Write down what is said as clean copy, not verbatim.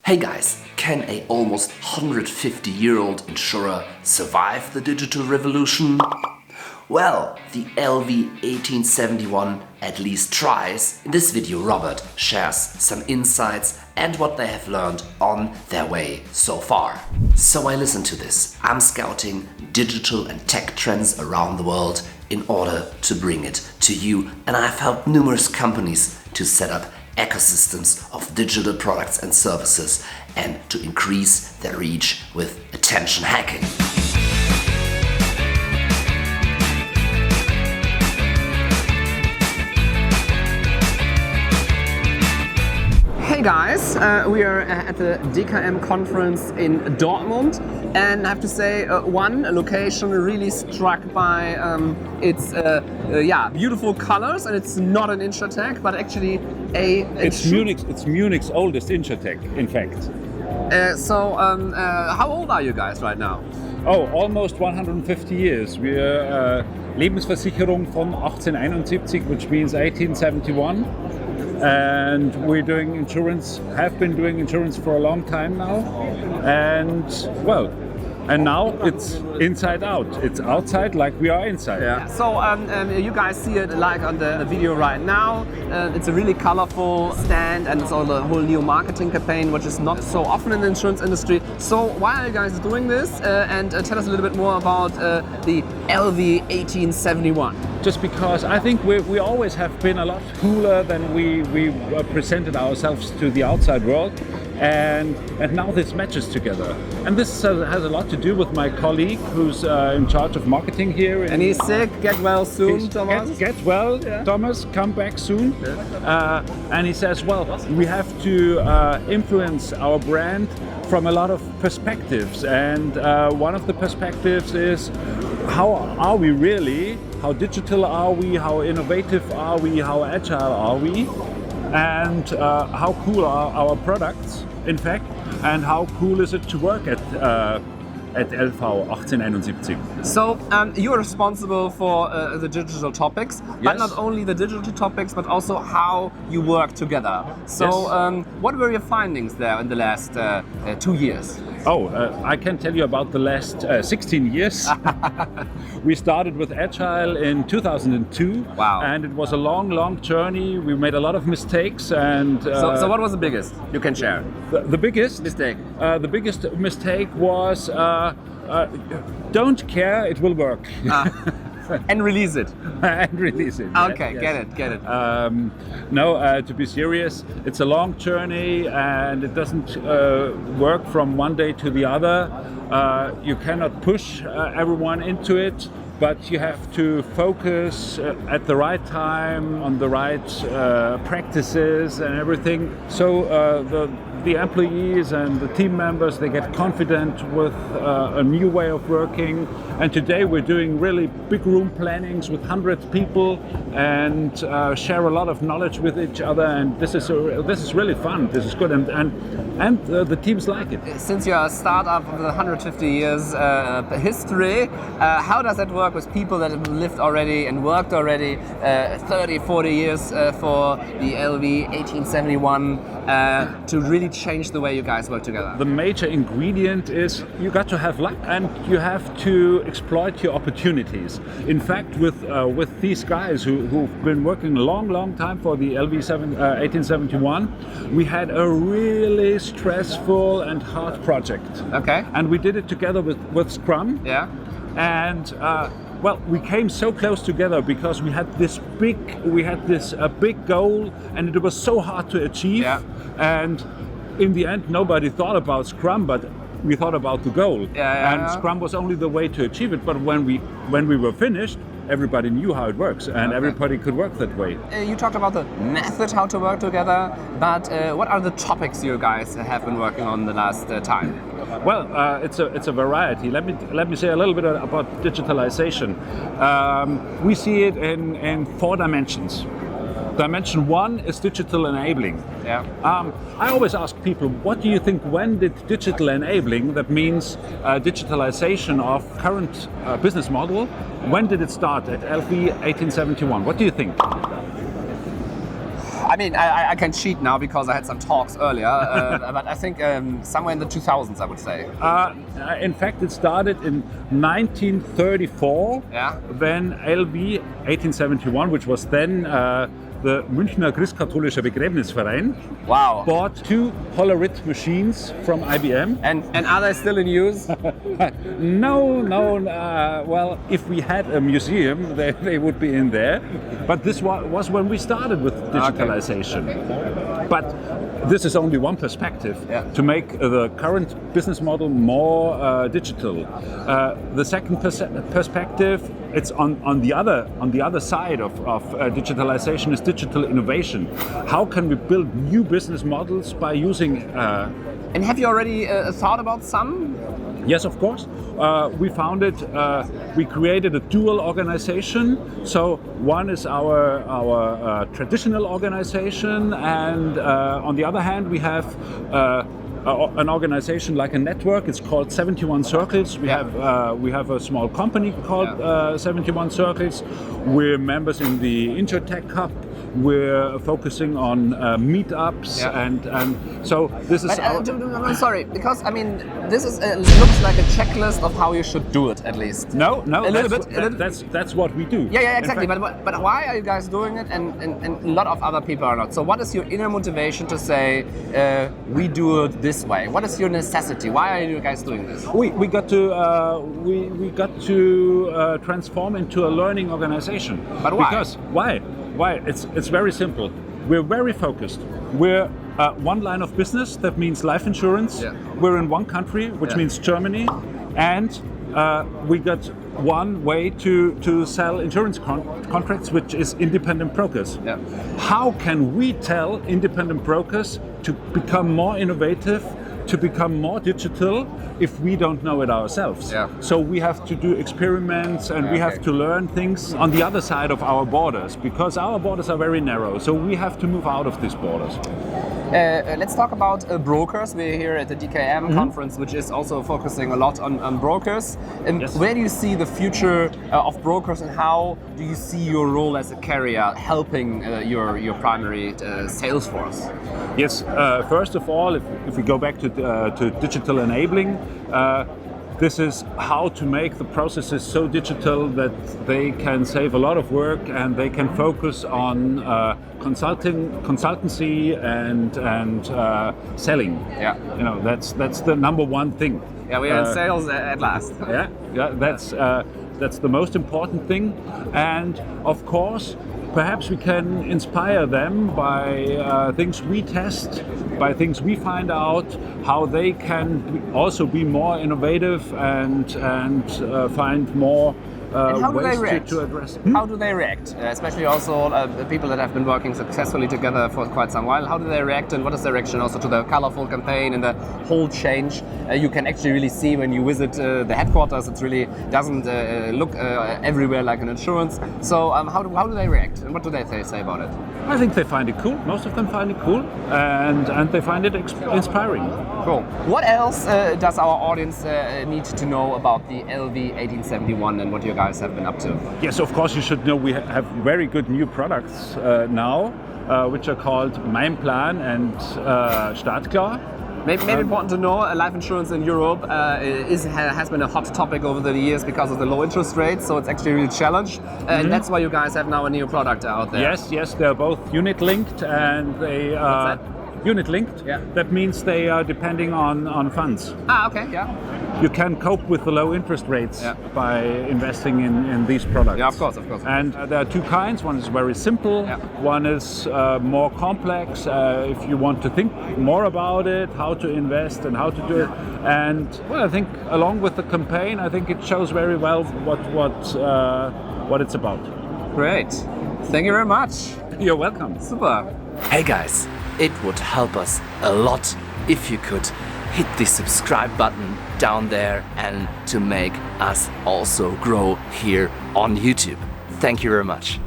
Hey guys, can a almost 150-year-old insurer survive the digital revolution? Well, the LV 1871 at least tries. In this video, Robert shares some insights and what they have learned on their way so far. So I listen to this. I'm scouting digital and tech trends around the world in order to bring it to you, and I've helped numerous companies to set up ecosystems of digital products and services and to increase their reach with attention hacking. Hey guys, we are at the DKM conference in Dortmund, and I have to say one location really struck by its beautiful colors, and it's not an InsurTech, but actually It's Munich's oldest InsurTech, in fact. How old are you guys right now? Oh, almost 150 years. We're Lebensversicherung von 1871, which means 1871. And we're doing insurance, have been doing insurance for a long time now. And now it's inside out. It's outside like we are inside. Yeah. So you guys see it like on the video right now. It's a really colorful stand, and it's all a whole new marketing campaign, which is not so often in the insurance industry. So why are you guys doing this? And tell us a little bit more about the LV 1871. Just because I think we always have been a lot cooler than we presented ourselves to the outside world. And now this matches together. And this has a lot to do with my colleague who's in charge of marketing here. And he's sick. Get well soon, Thomas. Get well, yeah. Thomas. Come back soon. Yeah. And he says, well, we have to influence our brand from a lot of perspectives. And one of the perspectives is, how are we really? How digital are we? How innovative are we? How agile are we? And how cool are our products, in fact, and how cool is it to work at LV 1871? So you're responsible for the digital topics, but Yes. not only the digital topics, but also how you work together. So Yes. what were your findings there in the last 2 years? I can tell you about the last 16 years. We started with Agile in 2002. Wow. And it was a long journey. We made a lot of mistakes. And So what was the biggest you can share? the biggest Mistake. The biggest mistake was don't care, it will work. And release it. And release it. Okay, Yes. get it. To be serious, it's a long journey and it doesn't work from one day to the other. You cannot push everyone into it, but you have to focus at the right time on the right practices and everything. So the employees and the team members, they get confident with a new way of working. And today we're doing really big room plannings with 100 people and share a lot of knowledge with each other. And this is really fun. This is good, and the teams like it. Since you're a startup with 150 years history, how does that work with people that have lived already and worked already 30, 40 years for the LV 1871 to really change the way you guys work together? The major ingredient is you got to have luck and you have to exploit your opportunities. In fact, with these guys who've been working a long time for the LV 1871, we had a really stressful and hard project. Okay. And we did it together with Scrum. Yeah. And we came so close together because we had this big goal, and it was so hard to achieve. Yeah. And in the end, nobody thought about Scrum, but we thought about the goal. And Scrum was only the way to achieve it. But when we were finished, everybody knew how it works, and everybody could work that way. You talked about the method how to work together, but what are the topics you guys have been working on the last time? Well, it's a variety. Let me say a little bit about digitalization. We see it in 4 dimensions. Dimension 1 is digital enabling. Yeah. I always ask people, what do you think, when did digital enabling, that means digitalization of current business model, when did it start at LV 1871? What do you think? I mean, I can cheat now because I had some talks earlier, but I think somewhere in the 2000s, I would say. In fact, it started in 1934 Yeah. when LV 1871, which was then the Münchner Christkatholischer Begräbnisverein, Wow. bought 2 Polaroid machines from IBM. And are they still in use? No. Well, if we had a museum, they would be in there. But this was when we started with digitalization. But this is only one perspective to make the current business model more digital. The second perspective, it's on the other side of digitalization is digital innovation. How can we build new business models by using? And have you already thought about some? Yes, of course. We founded, we created a dual organization. So one is our traditional organization, and on the other hand, we have an organization like a network. It's called 71 Circles. We have a small company called 71 Circles. We're members in the InsurTech Hub. We're focusing on meetups, and so this is. I'm sorry, because I mean, this is looks like a checklist of how you should do it, at least. No, a little bit. That's what we do. Yeah, exactly. But why are you guys doing it, and a lot of other people are not? So what is your inner motivation to say we do it this way? What is your necessity? Why are you guys doing this? We got to transform into a learning organization. But why? Because why? Why? It's very simple. We're very focused. We're one line of business. That means life insurance. Yeah. We're in one country, which means Germany, and we got one way to sell insurance contracts, which is independent brokers. Yeah. How can we tell independent brokers to become more innovative, to become more digital, if we don't know it ourselves? Yeah. So we have to do experiments, and we have to learn things on the other side of our borders, because our borders are very narrow. So we have to move out of these borders. Let's talk about brokers. We're here at the DKM conference, which is also focusing a lot on brokers. Yes. Where do you see the future of brokers, and how do you see your role as a carrier helping your primary sales force? Yes, first of all, if we go back to digital enabling, this is how to make the processes so digital that they can save a lot of work and they can focus on consultancy and selling. Yeah. You know, that's the number one thing. Yeah, we are in sales at last. Yeah, that's the most important thing, and of course, perhaps we can inspire them by things we test, by things we find out, how they can also be more innovative and find more And how do they ways react? to address. How do they react? Especially also the people that have been working successfully together for quite some while. How do they react, and what is their reaction also to the colorful campaign and the whole change? You can actually really see when you visit the headquarters. It really doesn't look everywhere like an insurance. So how do they react, and what do they say about it? I think they find it cool. Most of them find it cool, and they find it inspiring. Cool. What else does our audience need to know about the LV 1871 and what you guys have been up to? Yes, of course you should know we have very good new products now, which are called Mein Plan and Startklar. Maybe important to know, life insurance in Europe has been a hot topic over the years because of the low interest rates, so it's actually a real challenge. And that's why you guys have now a new product out there. Yes, they're both unit linked, and they are What's that? unit linked. Yeah. That means they are depending on funds. Okay, yeah. You can cope with the low interest rates by investing in these products. Yeah, of course. And there are two kinds. One is very simple. Yeah. One is more complex. If you want to think more about it, how to invest and how to do it. And well, I think along with the campaign, I think it shows very well what it's about. Great. Thank you very much. You're welcome. Super. Hey guys, it would help us a lot if you could hit the subscribe button down there and to make us also grow here on YouTube. Thank you very much.